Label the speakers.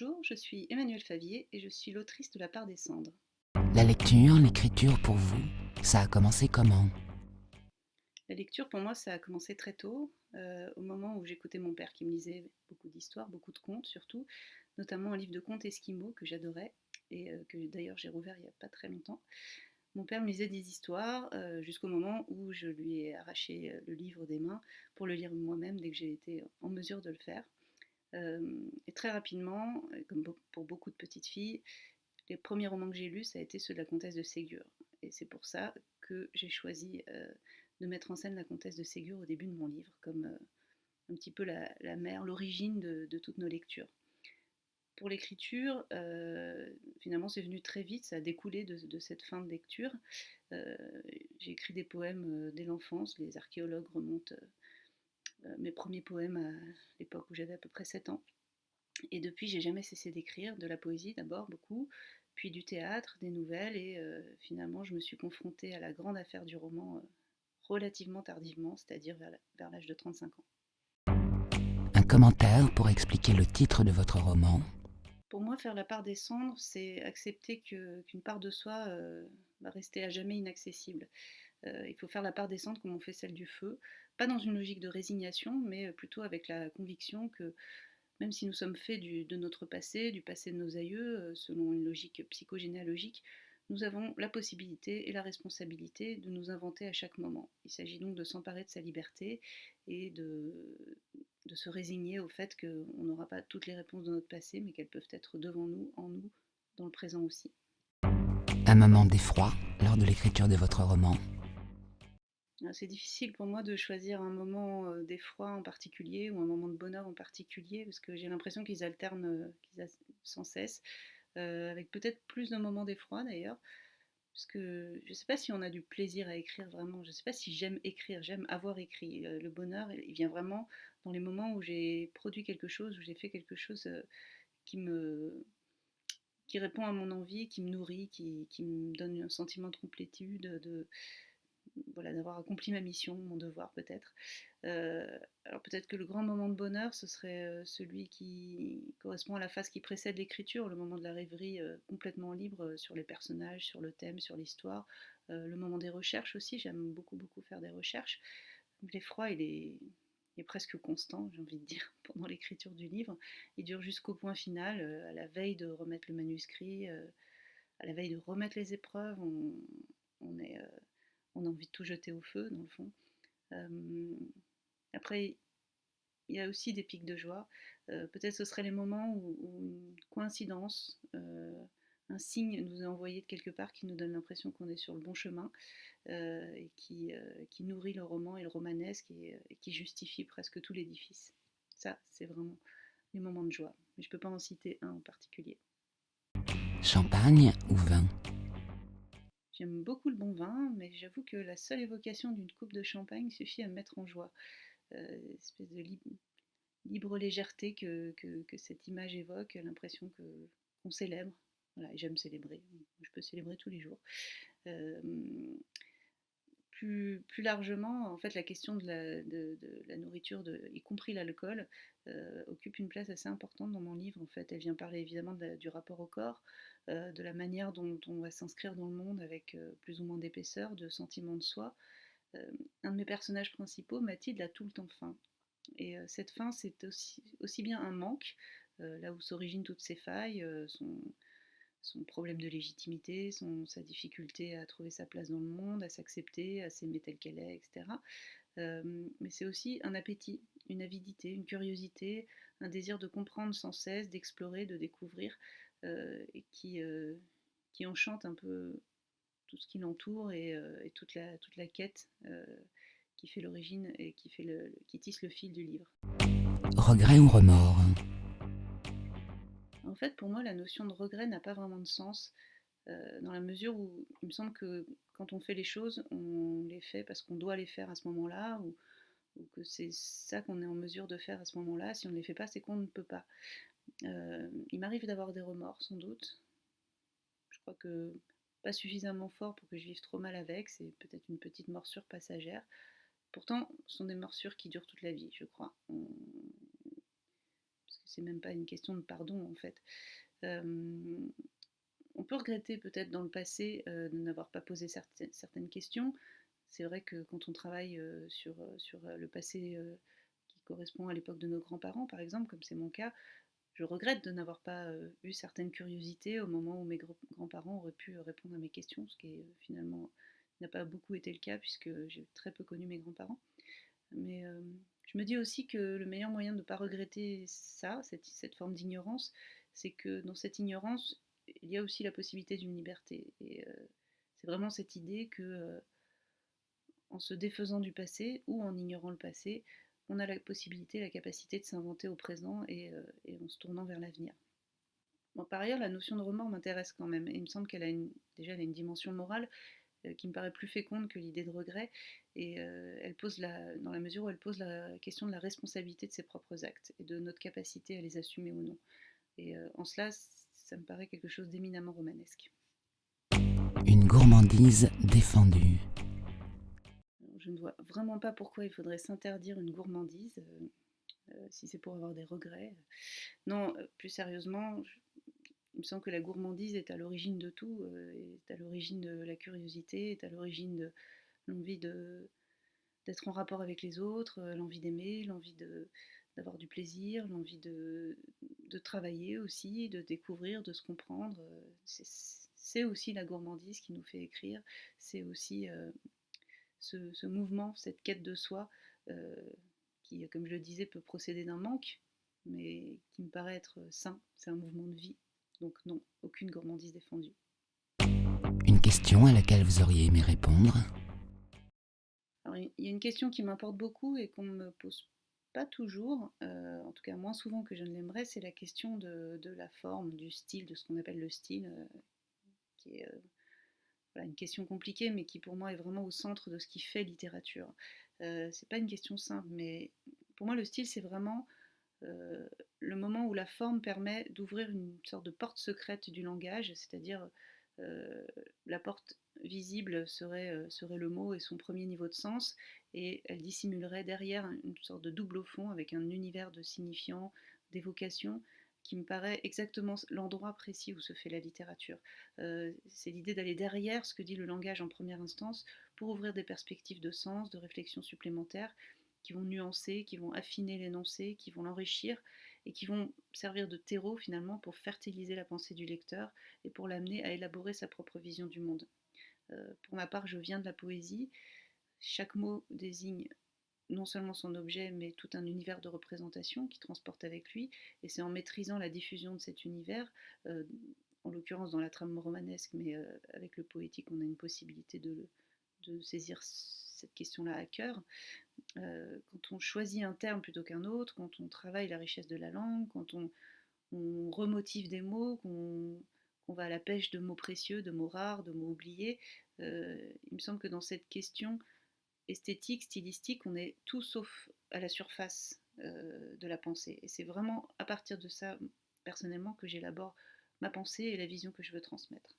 Speaker 1: Bonjour, je suis Emmanuelle Favier et je suis l'autrice de La part des cendres.
Speaker 2: La lecture, l'écriture pour vous, ça a commencé comment?
Speaker 1: La lecture pour moi ça a commencé très tôt, au moment où j'écoutais mon père qui me lisait beaucoup d'histoires, beaucoup de contes surtout, notamment un livre de contes esquimaux que j'adorais et que d'ailleurs j'ai rouvert il n'y a pas très longtemps. Mon père me lisait des histoires jusqu'au moment où je lui ai arraché le livre des mains pour le lire moi-même dès que j'ai été en mesure de le faire. Et très rapidement, comme pour beaucoup de petites filles, les premiers romans que j'ai lus, ça a été ceux de la comtesse de Ségur. Et c'est pour ça que j'ai choisi de mettre en scène la comtesse de Ségur au début de mon livre, comme un petit peu la mère, l'origine de toutes nos lectures. Pour l'écriture, finalement, c'est venu très vite, ça a découlé de cette fin de lecture. Euh, j'ai écrit des poèmes dès l'enfance, les archéologues remontent mes premiers poèmes à l'époque où j'avais à peu près 7 ans. Et depuis, j'ai jamais cessé d'écrire, de la poésie d'abord beaucoup, puis du théâtre, des nouvelles, et finalement, je me suis confrontée à la grande affaire du roman relativement tardivement, c'est-à-dire vers l'âge de 35 ans.
Speaker 2: Un commentaire pour expliquer le titre de votre roman?
Speaker 1: Pour moi, faire la part des cendres, c'est accepter qu'une part de soi va rester à jamais inaccessible. Il faut faire la part des cendres comme on fait celle du feu, pas dans une logique de résignation, mais plutôt avec la conviction que même si nous sommes faits de notre passé, du passé de nos aïeux, selon une logique psychogénéalogique, nous avons la possibilité et la responsabilité de nous inventer à chaque moment. Il s'agit donc de s'emparer de sa liberté et de se résigner au fait qu'on n'aura pas toutes les réponses de notre passé, mais qu'elles peuvent être devant nous, en nous, dans le présent aussi.
Speaker 2: Un moment d'effroi lors de l'écriture de votre roman?
Speaker 1: C'est difficile pour moi de choisir un moment d'effroi en particulier ou un moment de bonheur en particulier, parce que j'ai l'impression qu'ils alternent sans cesse, avec peut-être plus de moments d'effroi d'ailleurs, parce que je ne sais pas si on a du plaisir à écrire vraiment, je ne sais pas si j'aime écrire, j'aime avoir écrit. Le bonheur, il vient vraiment dans les moments où j'ai produit quelque chose, où j'ai fait quelque chose qui me qui répond à mon envie, qui me nourrit, qui me donne un sentiment de complétude, voilà, d'avoir accompli ma mission, mon devoir peut-être. Alors peut-être que le grand moment de bonheur, ce serait celui qui correspond à la phase qui précède l'écriture, le moment de la rêverie complètement libre sur les personnages, sur le thème, sur l'histoire. Le moment des recherches aussi, j'aime beaucoup beaucoup faire des recherches. L'effroi, il est presque constant, j'ai envie de dire, pendant l'écriture du livre. Il dure jusqu'au point final, à la veille de remettre le manuscrit, à la veille de remettre les épreuves. On est, on a envie de tout jeter au feu, dans le fond. Euh, Après, il y a aussi des pics de joie. Peut-être ce seraient les moments où une coïncidence, un signe nous est envoyé de quelque part qui nous donne l'impression qu'on est sur le bon chemin et qui nourrit le roman et le romanesque et qui justifie presque tout l'édifice. Ça, c'est vraiment les moments de joie. Mais je ne peux pas en citer un en particulier.
Speaker 2: Champagne ou vin?
Speaker 1: J'aime beaucoup le bon vin, mais j'avoue que la seule évocation d'une coupe de champagne suffit à me mettre en joie. Espèce de libre légèreté que cette image évoque, l'impression qu'on célèbre. Voilà, et j'aime célébrer, je peux célébrer tous les jours. Euh, plus largement, en fait, la question de la nourriture, y compris l'alcool, occupe une place assez importante dans mon livre. En fait, elle vient parler évidemment du rapport au corps, de la manière dont on va s'inscrire dans le monde avec plus ou moins d'épaisseur, de sentiment de soi. Euh, un de mes personnages principaux, Mathilde, a tout le temps faim. Et cette faim, c'est aussi bien un manque, là où s'originent toutes ses failles, son problème de légitimité, sa difficulté à trouver sa place dans le monde, à s'accepter, à s'aimer telle qu'elle est, etc. Mais c'est aussi un appétit, une avidité, une curiosité, un désir de comprendre sans cesse, d'explorer, de découvrir, et qui enchante un peu tout ce qui l'entoure et toute la quête qui fait l'origine et qui tisse le fil du livre.
Speaker 2: Regret ou remords?
Speaker 1: En fait, pour moi, la notion de regret n'a pas vraiment de sens, dans la mesure où il me semble que quand on fait les choses, on les fait parce qu'on doit les faire à ce moment-là, ou que c'est ça qu'on est en mesure de faire à ce moment-là. Si on ne les fait pas, c'est qu'on ne peut pas. Il m'arrive d'avoir des remords, sans doute. Je crois que pas suffisamment fort pour que je vive trop mal avec. C'est peut-être une petite morsure passagère. Pourtant, ce sont des morsures qui durent toute la vie, je crois. c'est même pas une question de pardon en fait. On peut regretter peut-être dans le passé de n'avoir pas posé certaines questions. C'est vrai que quand on travaille sur le passé qui correspond à l'époque de nos grands-parents, par exemple, comme c'est mon cas, je regrette de n'avoir pas eu certaines curiosités au moment où mes grands-parents auraient pu répondre à mes questions, ce qui finalement n'a pas beaucoup été le cas puisque j'ai très peu connu mes grands-parents. Mais je me dis aussi que le meilleur moyen de ne pas regretter ça, cette forme d'ignorance, c'est que dans cette ignorance, il y a aussi la possibilité d'une liberté. Et c'est vraiment cette idée que en se défaisant du passé ou en ignorant le passé, on a la possibilité, la capacité de s'inventer au présent et en se tournant vers l'avenir. Bon, par ailleurs, la notion de remords m'intéresse quand même. Et il me semble qu'elle a déjà elle a une dimension morale qui me paraît plus féconde que l'idée de regret. Et elle pose dans la mesure où elle pose la question de la responsabilité de ses propres actes et de notre capacité à les assumer ou non. Et en cela, ça me paraît quelque chose d'éminemment romanesque.
Speaker 2: Une gourmandise défendue.
Speaker 1: Je ne vois vraiment pas pourquoi il faudrait s'interdire une gourmandise, si c'est pour avoir des regrets. Non, plus sérieusement, il me semble que la gourmandise est à l'origine de tout, est à l'origine de la curiosité, est à l'origine de l'envie d'être en rapport avec les autres, l'envie d'aimer, d'avoir du plaisir, l'envie de travailler aussi, de découvrir, de se comprendre. C'est aussi la gourmandise qui nous fait écrire, c'est aussi ce mouvement, cette quête de soi, euh, qui, comme je le disais, peut procéder d'un manque, mais qui me paraît être sain. C'est un mouvement de vie. Donc non, aucune gourmandise défendue.
Speaker 2: Une question à laquelle vous auriez aimé répondre.
Speaker 1: Alors, il y a une question qui m'importe beaucoup et qu'on ne me pose pas toujours, en tout cas moins souvent que je ne l'aimerais, c'est la question de la forme, du style, de ce qu'on appelle le style, qui est voilà, une question compliquée, mais qui pour moi est vraiment au centre de ce qui fait littérature. C'est pas une question simple, mais pour moi le style c'est vraiment euh, le moment où la forme permet d'ouvrir une sorte de porte secrète du langage, c'est-à-dire euh, la porte visible serait le mot et son premier niveau de sens, et elle dissimulerait derrière une sorte de double fond avec un univers de signifiants, d'évocation, qui me paraît exactement l'endroit précis où se fait la littérature. C'est l'idée d'aller derrière ce que dit le langage en première instance pour ouvrir des perspectives de sens, de réflexion supplémentaires qui vont nuancer, qui vont affiner l'énoncé, qui vont l'enrichir et qui vont servir de terreau finalement pour fertiliser la pensée du lecteur et pour l'amener à élaborer sa propre vision du monde. Pour ma part, je viens de la poésie. Chaque mot désigne non seulement son objet, mais tout un univers de représentation qui transporte avec lui. Et c'est en maîtrisant la diffusion de cet univers, en l'occurrence dans la trame romanesque, mais avec le poétique, on a une possibilité de saisir cette question-là à cœur. Quand on choisit un terme plutôt qu'un autre, quand on travaille la richesse de la langue, quand on remotive des mots, qu'on va à la pêche de mots précieux, de mots rares, de mots oubliés, il me semble que dans cette question esthétique, stylistique, on est tout sauf à la surface de la pensée. Et c'est vraiment à partir de ça, personnellement, que j'élabore ma pensée et la vision que je veux transmettre.